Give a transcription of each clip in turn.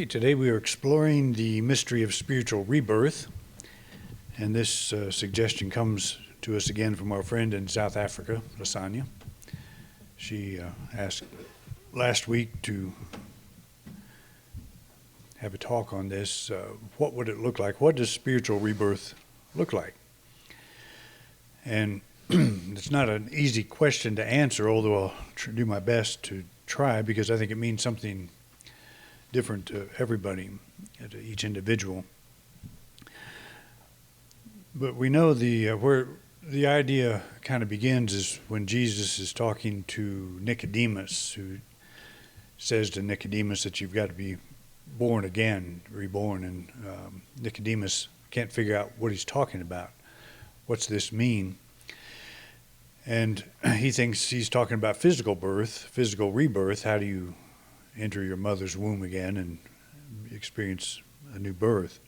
Today we are exploring the mystery of spiritual rebirth, and this suggestion comes to us again from our friend in South Africa, Lasagna. She asked last week to have a talk on this. What would it look like? What does spiritual rebirth look like? And it's not an easy question to answer, although I'll do my best to try, because I think it means something different to everybody, to each individual. But we know where the idea kind of begins is when Jesus is talking to Nicodemus, who says to Nicodemus that you've got to be born again, reborn, and Nicodemus can't figure out what he's talking about. What's this mean? And he thinks he's talking about physical birth, physical rebirth. How do you enter your mother's womb again and experience a new birth?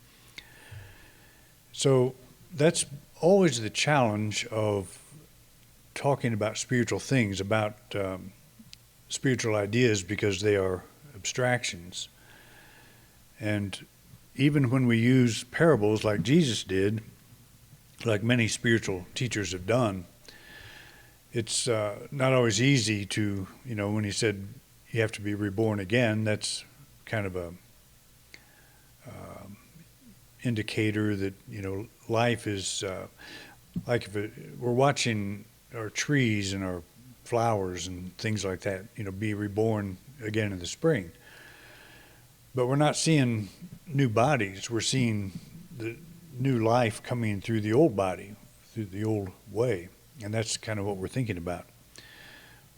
So that's always the challenge of talking about spiritual things, about spiritual ideas, because they are abstractions. And even when we use parables like Jesus did, like many spiritual teachers have done, it's not always easy to, when he said you have to be reborn again, that's kind of a indicator that, life is like if we're watching our trees and our flowers and things like that, be reborn again in the spring. But we're not seeing new bodies. We're seeing the new life coming through the old body, through the old way. And that's kind of what we're thinking about.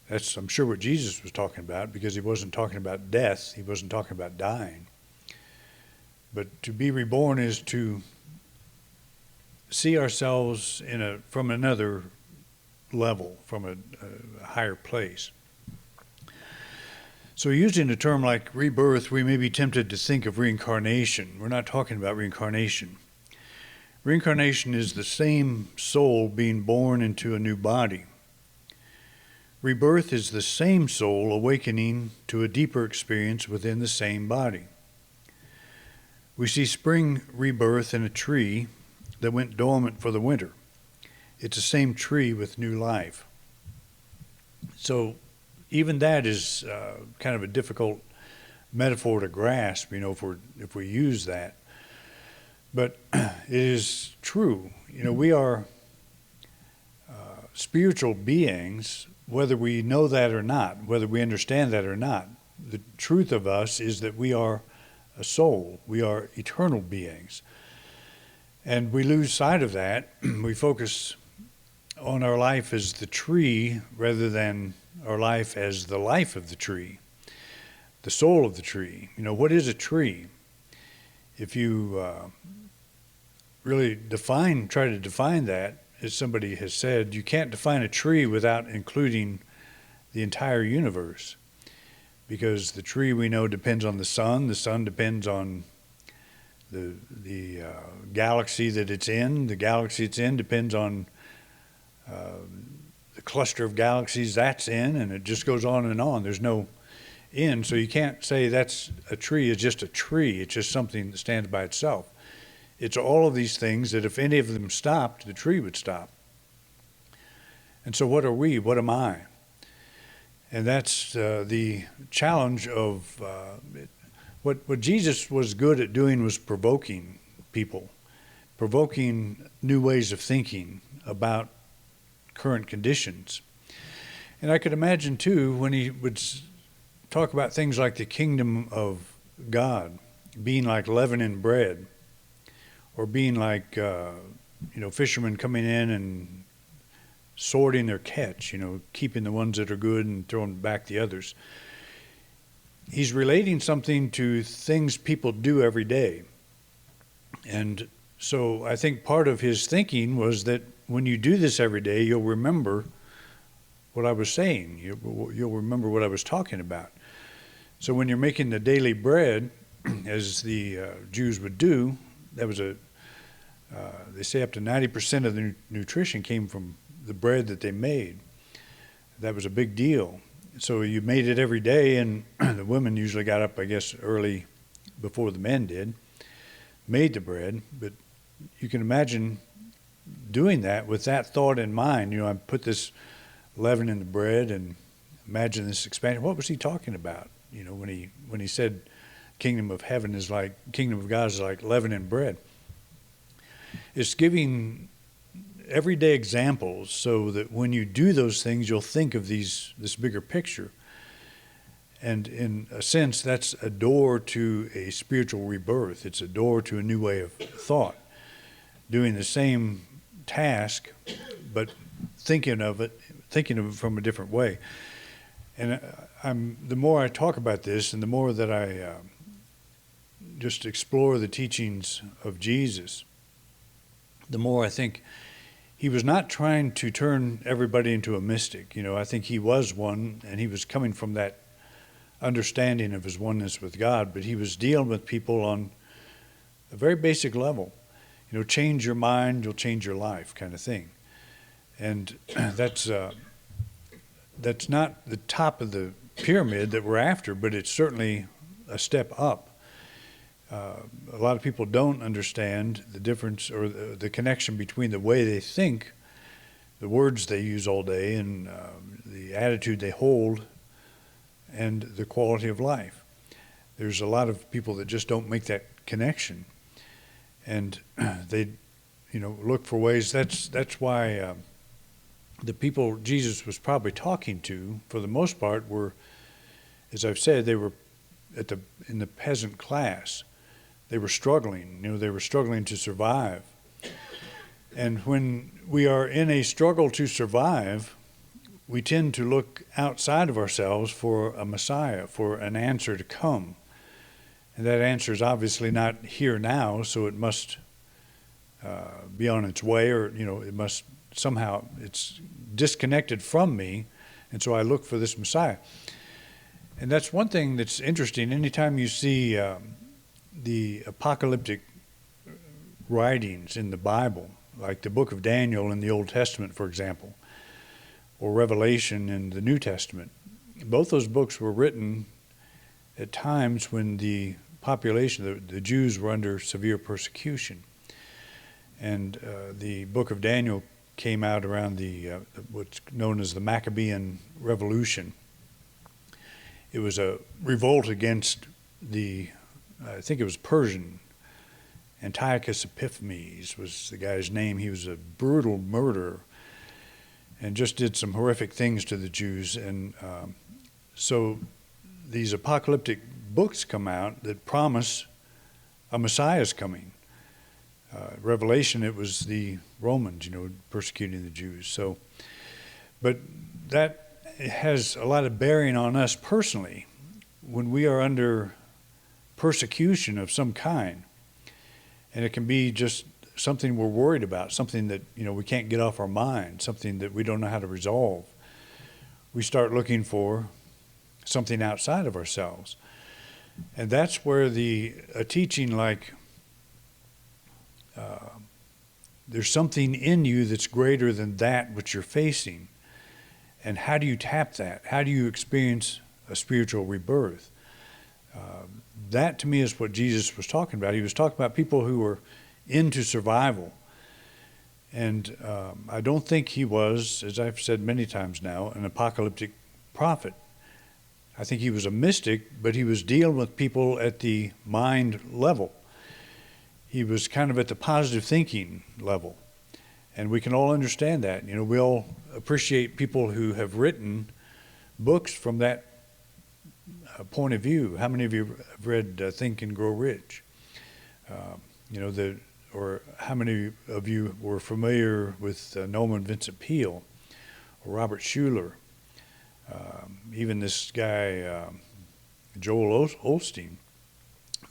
That's, I'm sure, what Jesus was talking about, because he wasn't talking about death. He wasn't talking about dying. But to be reborn is to see ourselves from another level, from a higher place. So using a term like rebirth, we may be tempted to think of reincarnation. We're not talking about reincarnation. Reincarnation is the same soul being born into a new body. Rebirth is the same soul awakening to a deeper experience within the same body. We see spring rebirth in a tree that went dormant for the winter. It's the same tree with new life. So even that is kind of a difficult metaphor to grasp, if we use that. But it is true. We are spiritual beings, whether we know that or not, whether we understand that or not. The truth of us is that we are a soul. We are eternal beings. And we lose sight of that. We focus on our life as the tree rather than our life as the life of the tree, the soul of the tree. What is a tree? If you really try to define that, as somebody has said, you can't define a tree without including the entire universe, because the tree we know depends on the sun depends on the galaxy that it's in, the galaxy it's in depends on the cluster of galaxies that's in, and it just goes on and on. There's no end, so you can't say that's a tree. It's just a tree. It's just something that stands by itself. It's all of these things that if any of them stopped, the tree would stop. And so what are we? What am I? And that's the challenge of what Jesus was good at doing was provoking people, provoking new ways of thinking about current conditions. And I could imagine, too, when he would talk about things like the kingdom of God being like leaven in bread, or being like, fishermen coming in and sorting their catch, keeping the ones that are good and throwing back the others. He's relating something to things people do every day. And so I think part of his thinking was that when you do this every day, you'll remember what I was saying. You'll remember what I was talking about. So when you're making the daily bread, as the Jews would do, that was they say up to 90% of the nutrition came from the bread that they made. That was a big deal. So you made it every day, and the women usually got up, I guess, early before the men did, made the bread. But you can imagine doing that with that thought in mind. I put this leaven in the bread and imagine this expansion. What was he talking about? When he said kingdom of God is like leaven in bread. It's giving everyday examples so that when you do those things, you'll think of this bigger picture. And in a sense, that's a door to a spiritual rebirth. It's a door to a new way of thought, doing the same task, but thinking of it from a different way. And the more I talk about this, and the more that I just explore the teachings of Jesus, the more I think he was not trying to turn everybody into a mystic. I think he was one, and he was coming from that understanding of his oneness with God, but he was dealing with people on a very basic level. Change your mind, you'll change your life, kind of thing. And that's not the top of the pyramid that we're after, but it's certainly a step up. A lot of people don't understand the difference or the connection between the way they think, the words they use all day, and the attitude they hold, and the quality of life. There's a lot of people that just don't make that connection, and they, look for ways. That's why the people Jesus was probably talking to, for the most part, were, as I've said, they were in the peasant class. They were struggling. They were struggling to survive. And when we are in a struggle to survive, we tend to look outside of ourselves for a Messiah, for an answer to come. And that answer is obviously not here now, so it must be on its way, or, it must somehow, it's disconnected from me, and so I look for this Messiah. And that's one thing that's interesting. Anytime you see the apocalyptic writings in the Bible, like the book of Daniel in the Old Testament, for example, or Revelation in the New Testament, both those books were written at times when the population, the Jews, were under severe persecution. And the book of Daniel came out around what's known as the Maccabean Revolution. It was a revolt against I think it was Persian. Antiochus Epiphanes was the guy's name. He was a brutal murderer and just did some horrific things to the Jews. And so these apocalyptic books come out that promise a Messiah's coming. Revelation, it was the Romans, persecuting the Jews. So, but that has a lot of bearing on us personally when we are under persecution of some kind. And it can be just something we're worried about, something that, we can't get off our mind, something that we don't know how to resolve. We start looking for something outside of ourselves. And that's where a teaching like there's something in you that's greater than that which you're facing. And how do you tap that? How do you experience a spiritual rebirth? That to me is what Jesus was talking about. He was talking about people who were into survival. And I don't think he was, as I've said many times now, an apocalyptic prophet. I think he was a mystic, but he was dealing with people at the mind level. He was kind of at the positive thinking level. And we can all understand that. We all appreciate people who have written books from that point of view. How many of you have read Think and Grow Rich? Or how many of you were familiar with Norman Vincent Peale or Robert Schuller? Even this guy, Joel Osteen.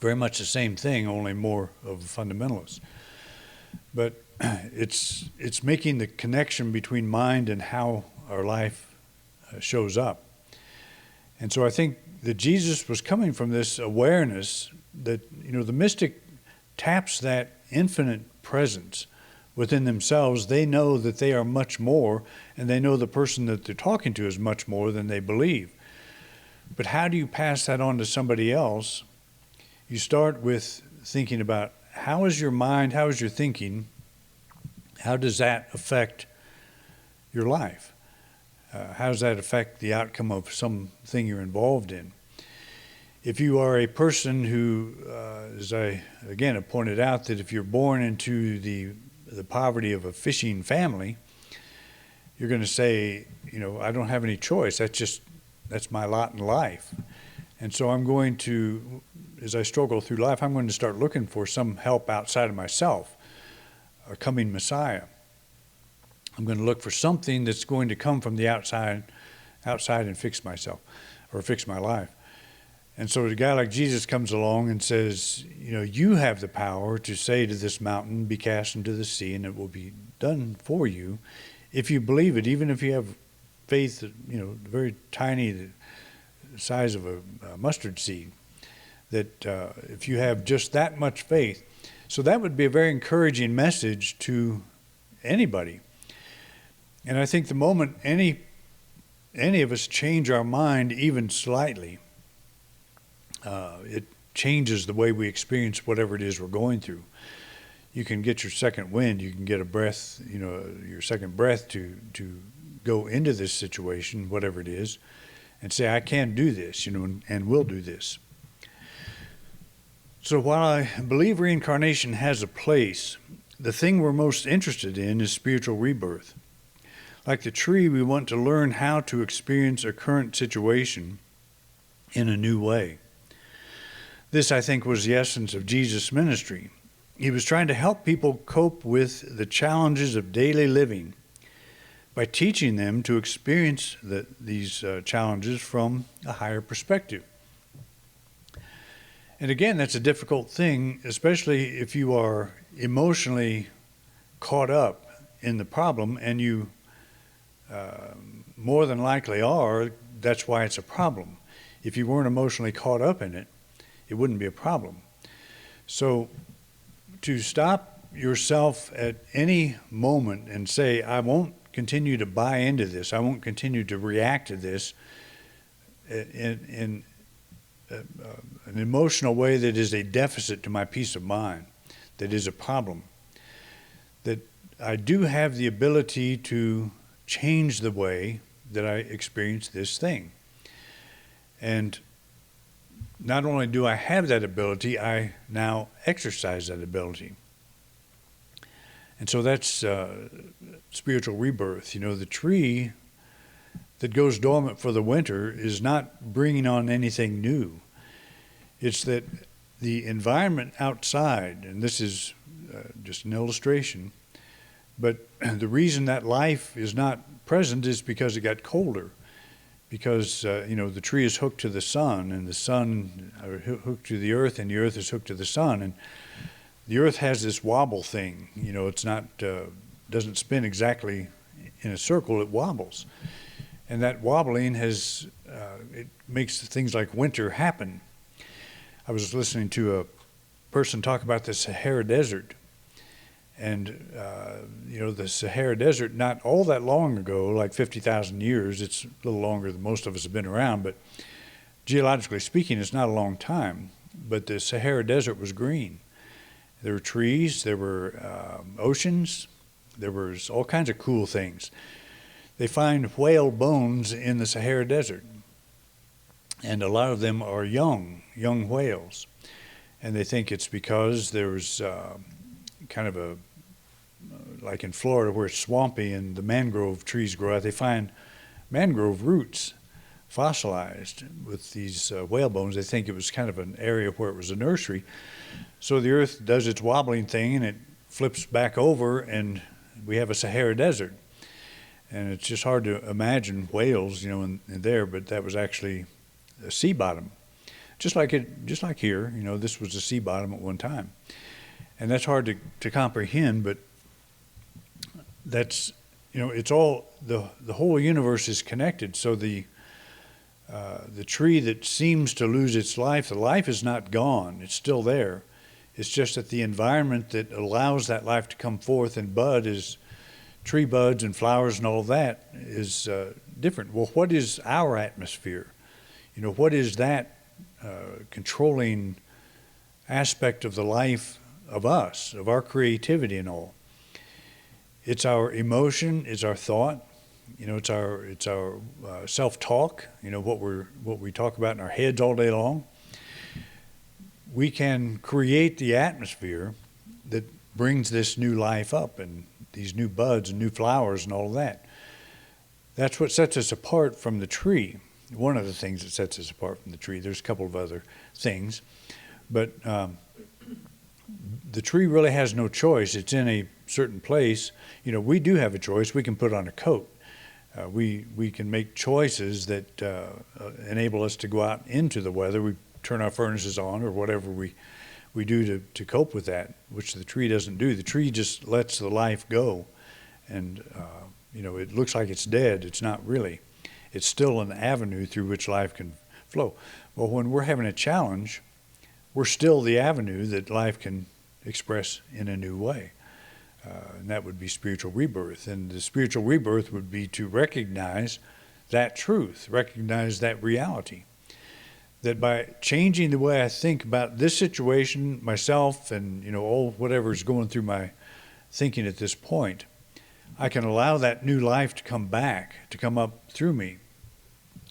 Very much the same thing, only more of a fundamentalist. But it's making the connection between mind and how our life shows up. And so I think that Jesus was coming from this awareness that, the mystic taps that infinite presence within themselves. They know that they are much more, and they know the person that they're talking to is much more than they believe. But how do you pass that on to somebody else you start with thinking about how is your mind, how is your thinking, how does that affect your life? How does that affect the outcome of something you're involved in? If you are a person who, as I again have pointed out, that if you're born into the poverty of a fishing family, you're going to say, I don't have any choice. That's my lot in life. And so I'm going to, as I struggle through life, I'm going to start looking for some help outside of myself, a coming Messiah. I'm going to look for something that's going to come from the outside and fix myself or fix my life. And so a guy like Jesus comes along and says, you have the power to say to this mountain, be cast into the sea, and it will be done for you if you believe it, even if you have faith, very tiny, the size of a mustard seed, that if you have just that much faith. So that would be a very encouraging message to anybody. And I think the moment any of us change our mind even slightly, it changes the way we experience whatever it is we're going through. You can get your second wind, you can get a breath, your second breath to go into this situation, whatever it is, and say, I can do this, and will do this. So while I believe reincarnation has a place, the thing we're most interested in is spiritual rebirth. Like the tree, we want to learn how to experience a current situation in a new way. This, I think, was the essence of Jesus' ministry. He was trying to help people cope with the challenges of daily living by teaching them to experience these challenges from a higher perspective. And again, that's a difficult thing, especially if you are emotionally caught up in the problem, and you more than likely are. That's why it's a problem. If you weren't emotionally caught up in it, it wouldn't be a problem. So to stop yourself at any moment and say, I won't continue to buy into this, I won't continue to react to this in an emotional way that is a deficit to my peace of mind, that is a problem, that I do have the ability to change the way that I experience this thing. And not only do I have that ability, I now exercise that ability. And so that's spiritual rebirth. The tree that goes dormant for the winter is not bringing on anything new. It's that the environment outside, and this is just an illustration, but the reason that life is not present is because it got colder. Because, the tree is hooked to the sun, and the sun hooked to the earth, and the earth is hooked to the sun. And the earth has this wobble thing. It's not, doesn't spin exactly in a circle, it wobbles. And that wobbling it makes things like winter happen. I was listening to a person talk about the Sahara Desert. And, the Sahara Desert, not all that long ago, like 50,000 years, it's a little longer than most of us have been around, but geologically speaking, it's not a long time. But the Sahara Desert was green. There were trees, there were oceans, there was all kinds of cool things. They find whale bones in the Sahara Desert, and a lot of them are young whales. And they think it's because there was kind of like in Florida where it's swampy and the mangrove trees grow out, they find mangrove roots fossilized with these whale bones. They think it was kind of an area where it was a nursery. So the earth does its wobbling thing and it flips back over and we have a Sahara Desert. And it's just hard to imagine whales, in there, but that was actually a sea bottom. Just like here, this was a sea bottom at one time. And that's hard to comprehend, but that's, it's all, the whole universe is connected. So the tree that seems to lose its life, the life is not gone, it's still there. It's just that the environment that allows that life to come forth and bud is tree buds and flowers and all that is different. Well, what is our atmosphere? What is that controlling aspect of the life of us, of our creativity and all. It's our emotion, it's our thought, it's our self-talk, what we talk about in our heads all day long. We can create the atmosphere that brings this new life up and these new buds and new flowers and all of that. That's what sets us apart from the tree. One of the things that sets us apart from the tree. There's a couple of other things, but the tree really has no choice. It's in a certain place. We do have a choice. We can put on a coat. We can make choices that enable us to go out into the weather. We turn our furnaces on or whatever we do to cope with that, which the tree doesn't do. The tree just lets the life go, and it looks like it's dead. It's not really. It's still an avenue through which life can flow. Well, when we're having a challenge, we're still the avenue that life can express in a new way. And that would be spiritual rebirth. And the spiritual rebirth would be to recognize that truth, recognize that reality. That by changing the way I think about this situation, myself, and all whatever's going through my thinking at this point, I can allow that new life to come back, to come up through me.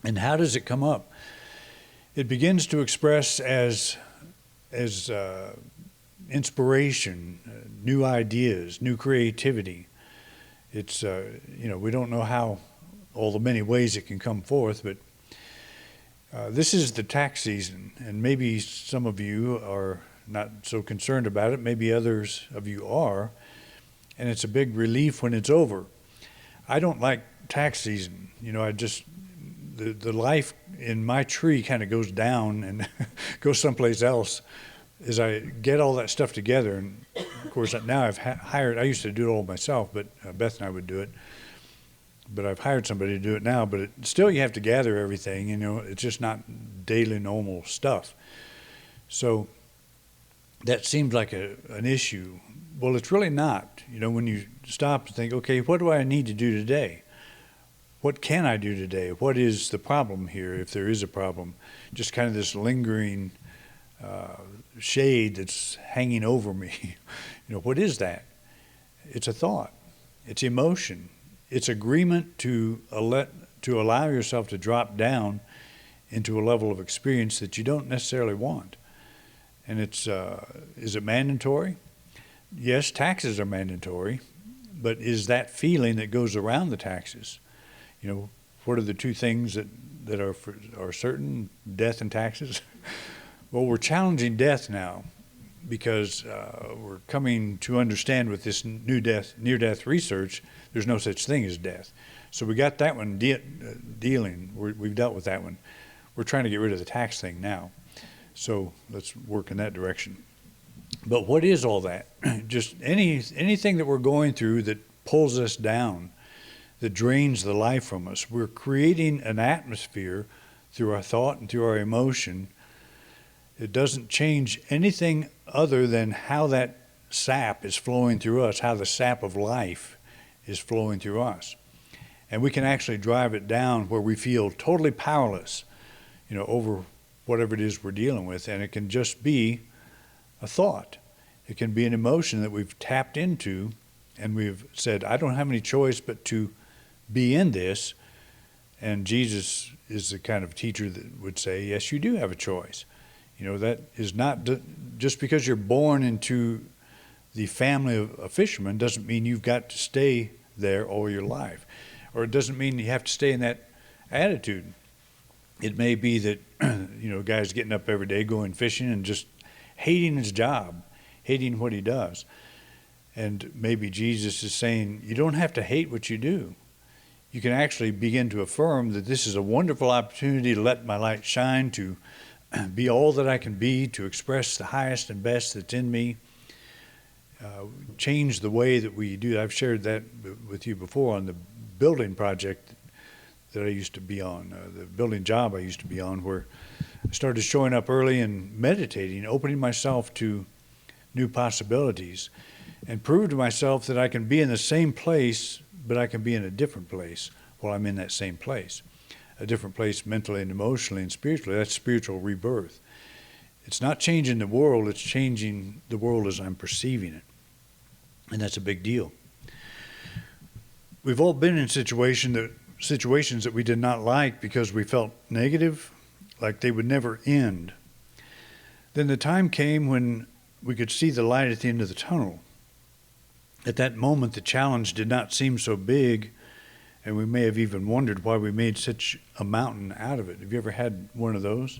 And how does it come up? It begins to express as inspiration, new ideas, new creativity. It's we don't know how all the many ways it can come forth, but this is the tax season, and maybe some of you are not so concerned about it. Maybe others of you are, and it's a big relief when it's over. I don't like tax season. The life in my tree kind of goes down and goes someplace else as I get all that stuff together. And of course, now I've hired, I used to do it all myself, but Beth and I would do it. But I've hired somebody to do it now, but still you have to gather everything, it's just not daily normal stuff. So that seems like an issue. Well, it's really not. When you stop and think, okay, what do I need to do today? What can I do today? What is the problem here, if there is a problem? Just kind of this lingering shade that's hanging over me. What is that? It's a thought. It's emotion. It's agreement to allow yourself to drop down into a level of experience that you don't necessarily want. And is it mandatory? Yes, taxes are mandatory, but is that feeling that goes around the taxes? What are the two things that are certain? Death and taxes. Well, we're challenging death now because we're coming to understand with this near-death research, there's no such thing as death. So we got that one dealing. We've dealt with that one. We're trying to get rid of the tax thing now. So let's work in that direction. But what is all that? Just anything that we're going through that pulls us down, that drains the life from us. We're creating an atmosphere through our thought and through our emotion. It doesn't change anything other than how that sap is flowing through us, how the sap of life is flowing through us. And we can actually drive it down where we feel totally powerless, over whatever it is we're dealing with. And it can just be a thought. It can be an emotion that we've tapped into and we've said, I don't have any choice but to be in this. And Jesus is the kind of teacher that would say, yes, you do have a choice. That is not just because you're born into the family of a fisherman doesn't mean you've got to stay there all your life. Or it doesn't mean you have to stay in that attitude. It may be that, a guy's getting up every day, going fishing and just hating his job, hating what he does. And maybe Jesus is saying, you don't have to hate what you do. You can actually begin to affirm that this is a wonderful opportunity to let my light shine, to be all that I can be, to express the highest and best that's in me. Change the way that we do. I've shared that with you before on the building project that I used to be on, the building job I used to be on, where I started showing up early and meditating, opening myself to new possibilities, and prove to myself that I can be in the same place, but I can be in a different place while I'm in that same place. A different place mentally and emotionally and spiritually. That's spiritual rebirth. It's not changing the world, it's changing the world as I'm perceiving it. And that's a big deal. We've all been in situations that we did not like because we felt negative, like they would never end. Then the time came when we could see the light at the end of the tunnel. At that moment, the challenge did not seem so big, and we may have even wondered why we made such a mountain out of it. Have you ever had one of those?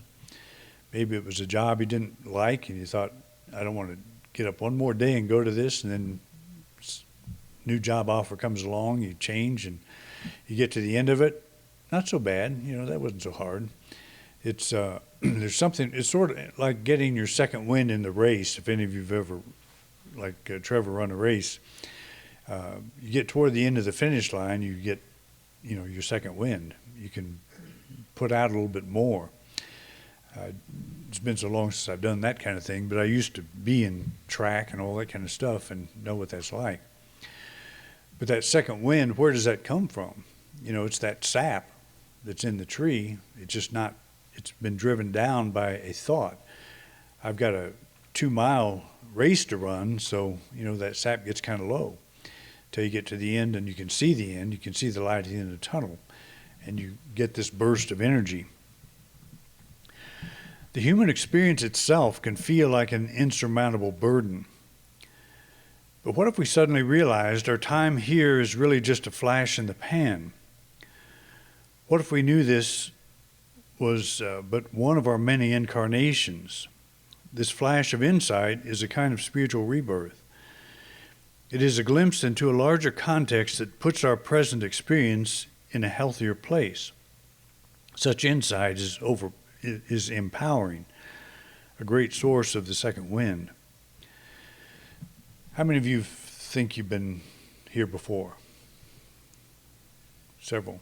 Maybe it was a job you didn't like, and you thought, I don't want to get up one more day and go to this, and then new job offer comes along, you change, and you get to the end of it. Not so bad, that wasn't so hard. It's there's something. It's sort of like getting your second wind in the race. If any of you've ever, like Trevor, run a race, you get toward the end of the finish line, you get, your second wind. You can put out a little bit more. It's been so long since I've done that kind of thing, but I used to be in track and all that kind of stuff and know what that's like. But that second wind, where does that come from? It's that sap that's in the tree. It's been driven down by a thought. I've got a 2-mile race to run, so, that sap gets kind of low till you get to the end and you can see the end. You can see the light at the end of the tunnel, and you get this burst of energy. The human experience itself can feel like an insurmountable burden. But what if we suddenly realized our time here is really just a flash in the pan? What if we knew this was but one of our many incarnations? This flash of insight is a kind of spiritual rebirth. It is a glimpse into a larger context that puts our present experience in a healthier place. Such insight is empowering, a great source of the second wind. How many of you think you've been here before? Several.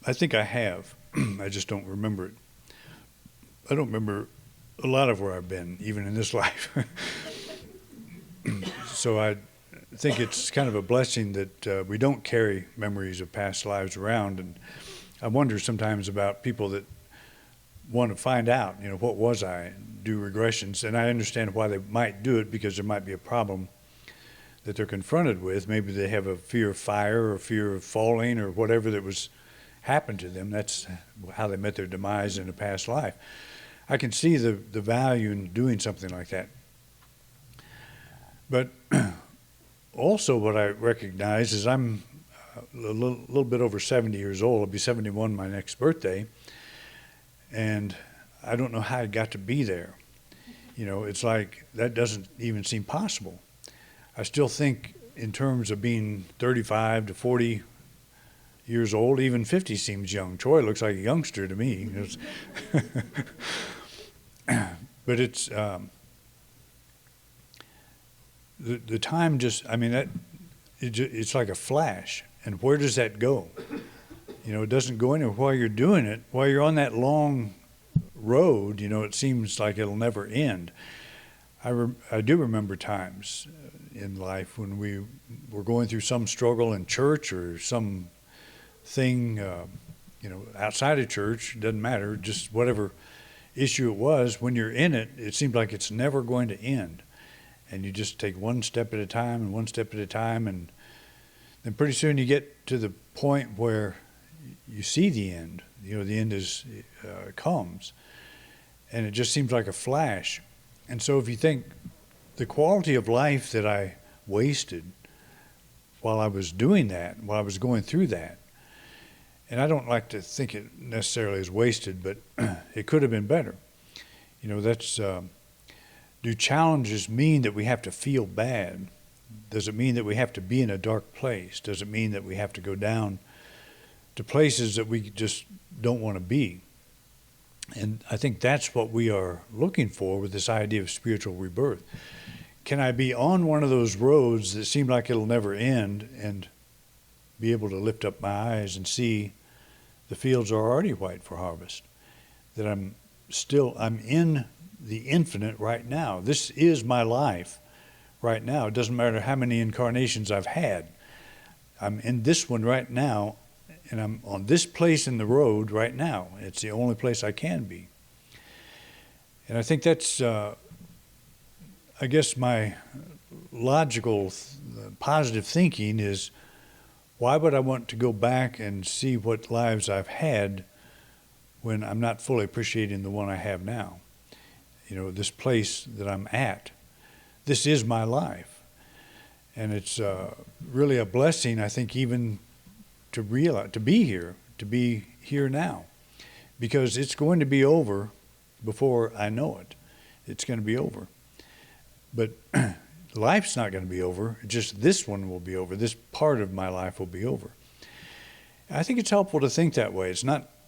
I think I have. I just don't remember it. I don't remember a lot of where I've been, even in this life. So I think it's kind of a blessing that we don't carry memories of past lives around. And I wonder sometimes about people that want to find out, what was I, do regressions. And I understand why they might do it, because there might be a problem that they're confronted with. Maybe they have a fear of fire or fear of falling or whatever that was happened to them. That's how they met their demise in a past life. I can see the value in doing something like that. But also what I recognize is I'm a little bit over 70 years old. I'll be 71 my next birthday. And I don't know how I got to be there. It's like that doesn't even seem possible. I still think in terms of being 35 to 40 years old, even 50 seems young. Troy looks like a youngster to me. But it's the time just, it's like a flash. And where does that go? It doesn't go anywhere while you're doing it. While you're on that long road, it seems like it'll never end. I do remember times in life when we were going through some struggle in church or some thing, outside of church, doesn't matter, just whatever issue it was, when you're in it, it seemed like it's never going to end. And you just take one step at a time and one step at a time, and then pretty soon you get to the point where you see the end. The end comes, and it just seems like a flash. And so if you think the quality of life that I wasted while I was doing that, while I was going through that, and I don't like to think it necessarily is wasted, but it could have been better. Do challenges mean that we have to feel bad? Does it mean that we have to be in a dark place? Does it mean that we have to go down to places that we just don't want to be? And I think that's what we are looking for with this idea of spiritual rebirth. Can I be on one of those roads that seem like it'll never end and be able to lift up my eyes and see the fields are already white for harvest? That I'm in the infinite right now. This is my life right now. It doesn't matter how many incarnations I've had. I'm in this one right now, and I'm on this place in the road right now. It's the only place I can be. And I think that's, I guess my logical, positive thinking is, why would I want to go back and see what lives I've had when I'm not fully appreciating the one I have now? You know, this place that I'm at. This is my life. And it's really a blessing, I think, even to realize, to be here now. Because it's going to be over before I know it. It's going to be over. But life's not going to be over. Just this one will be over. This part of my life will be over. I think it's helpful to think that way.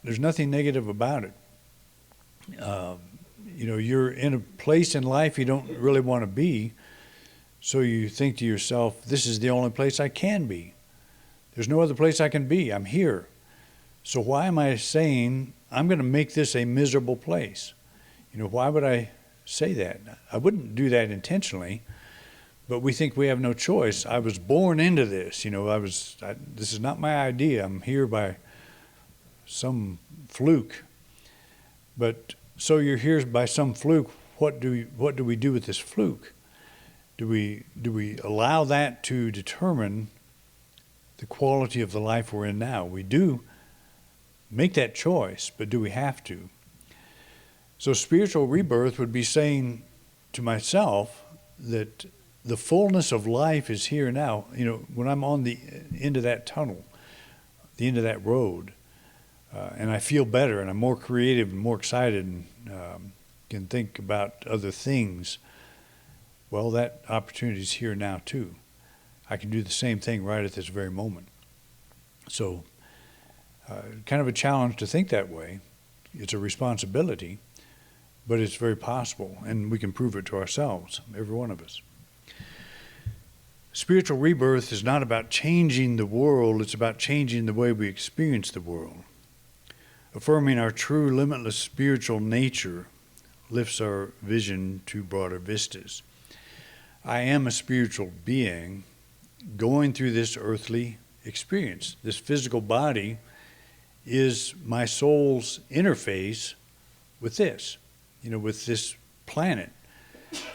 There's nothing negative about it. You know, you're in a place in life you don't really want to be, so you think to yourself, this is the only place I can be. There's no other place I can be. I'm here. So why am I saying I'm going to make this a miserable place? You know, why would I say that? I wouldn't do that intentionally, but we think we have no choice. I was born into this. You know, this is not my idea. I'm here by some fluke. But so you're here by some fluke. What do we do with this fluke? Do we allow that to determine the quality of the life we're in now? We do make that choice, but do we have to? So spiritual rebirth would be saying to myself that the fullness of life is here now. You know, when I'm on the end of that tunnel, the end of that road, and I feel better and I'm more creative and more excited and can think about other things, well, that opportunity is here now too. I can do the same thing right at this very moment. So kind of a challenge to think that way. It's a responsibility, but it's very possible, and we can prove it to ourselves, every one of us. Spiritual rebirth is not about changing the world, it's about changing the way we experience the world. Affirming our true limitless spiritual nature lifts our vision to broader vistas. I am a spiritual being going through this earthly experience. This physical body is my soul's interface with this, you know, with this planet.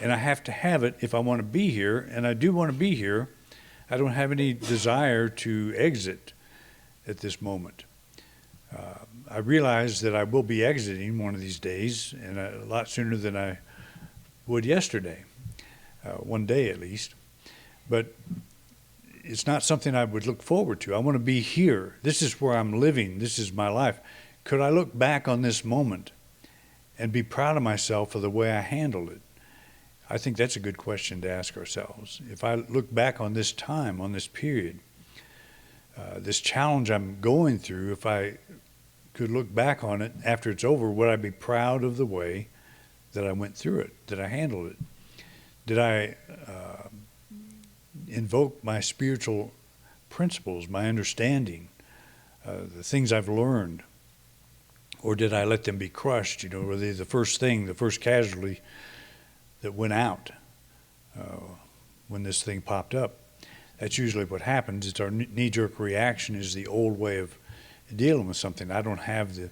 And I have to have it if I want to be here, and I do want to be here. I don't have any desire to exit at this moment. I realize that I will be exiting one of these days, and a lot sooner than I would yesterday, one day at least. But it's not something I would look forward to. I want to be here. This is where I'm living. This is my life. Could I look back on this moment and be proud of myself for the way I handled it? I think that's a good question to ask ourselves. If I look back on this time, on this period, this challenge I'm going through, if I could look back on it after it's over, would I be proud of the way that I went through it, that I handled it? Did I invoke my spiritual principles, my understanding, the things I've learned? Or did I let them be crushed? You know, were they the first casualty that went out when this thing popped up? That's usually what happens. It's our knee-jerk reaction is the old way of dealing with something. I don't have the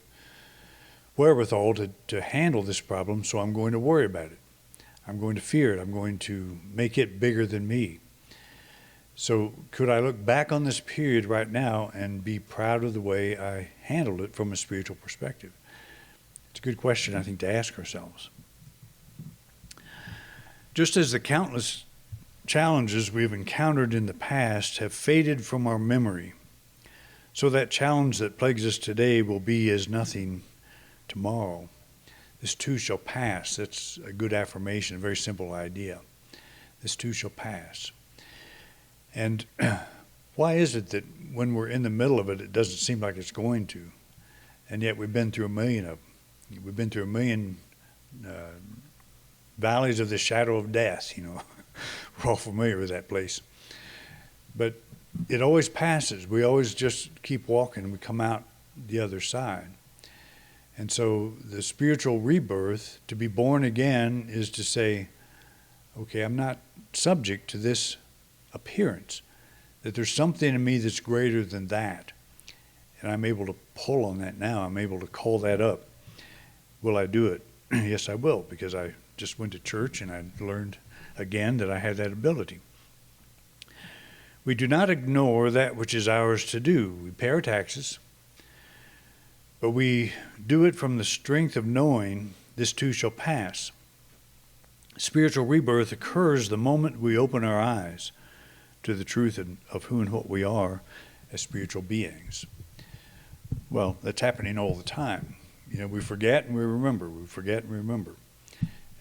wherewithal to handle this problem, so I'm going to worry about it. I'm going to fear it. I'm going to make it bigger than me. So could I look back on this period right now and be proud of the way I handled it from a spiritual perspective? It's a good question, I think, to ask ourselves. Just as the countless challenges we've encountered in the past have faded from our memory, so that challenge that plagues us today will be as nothing tomorrow. This too shall pass. That's a good affirmation, a very simple idea. This too shall pass. And why is it that when we're in the middle of it, it doesn't seem like it's going to? And yet we've been through a million of them. We've been through a million valleys of the shadow of death, you know. We're all familiar with that place. But it always passes. We always just keep walking and we come out the other side. And so the spiritual rebirth, to be born again, is to say, okay, I'm not subject to this appearance, that there's something in me that's greater than that. And I'm able to pull on that now. I'm able to call that up. Will I do it? Yes, I will, because I just went to church and I learned again that I had that ability. We do not ignore that which is ours to do. We pay our taxes, but we do it from the strength of knowing this too shall pass. Spiritual rebirth occurs the moment we open our eyes to the truth of who and what we are as spiritual beings. Well, that's happening all the time. We forget and we remember. We forget and we remember.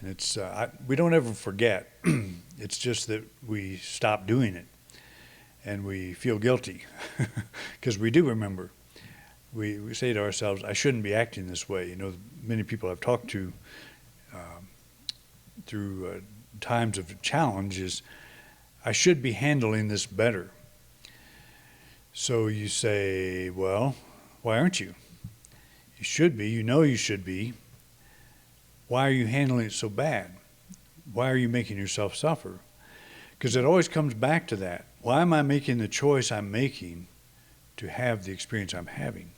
And we don't ever forget. It's just that we stop doing it. And we feel guilty because we do remember. We say to ourselves, I shouldn't be acting this way. Many people I've talked to through times of challenge is, I should be handling this better. So you say, well, why aren't you? You should be. You should be. Why are you handling it so bad? Why are you making yourself suffer? Because it always comes back to that. Why am I making the choice I'm making to have the experience I'm having?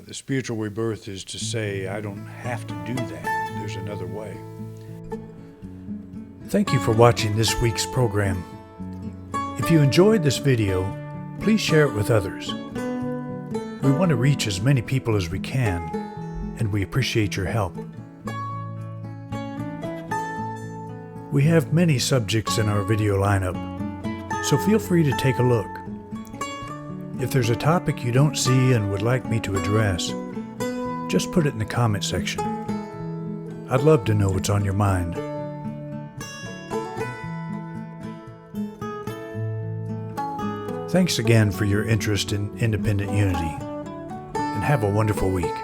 The spiritual rebirth is to say, I don't have to do that. There's another way. Thank you for watching this week's program. If you enjoyed this video, please share it with others. We want to reach as many people as we can, and we appreciate your help. We have many subjects in our video lineup, so feel free to take a look. If there's a topic you don't see and would like me to address, just put it in the comment section. I'd love to know what's on your mind. Thanks again for your interest in independent unity, and have a wonderful week.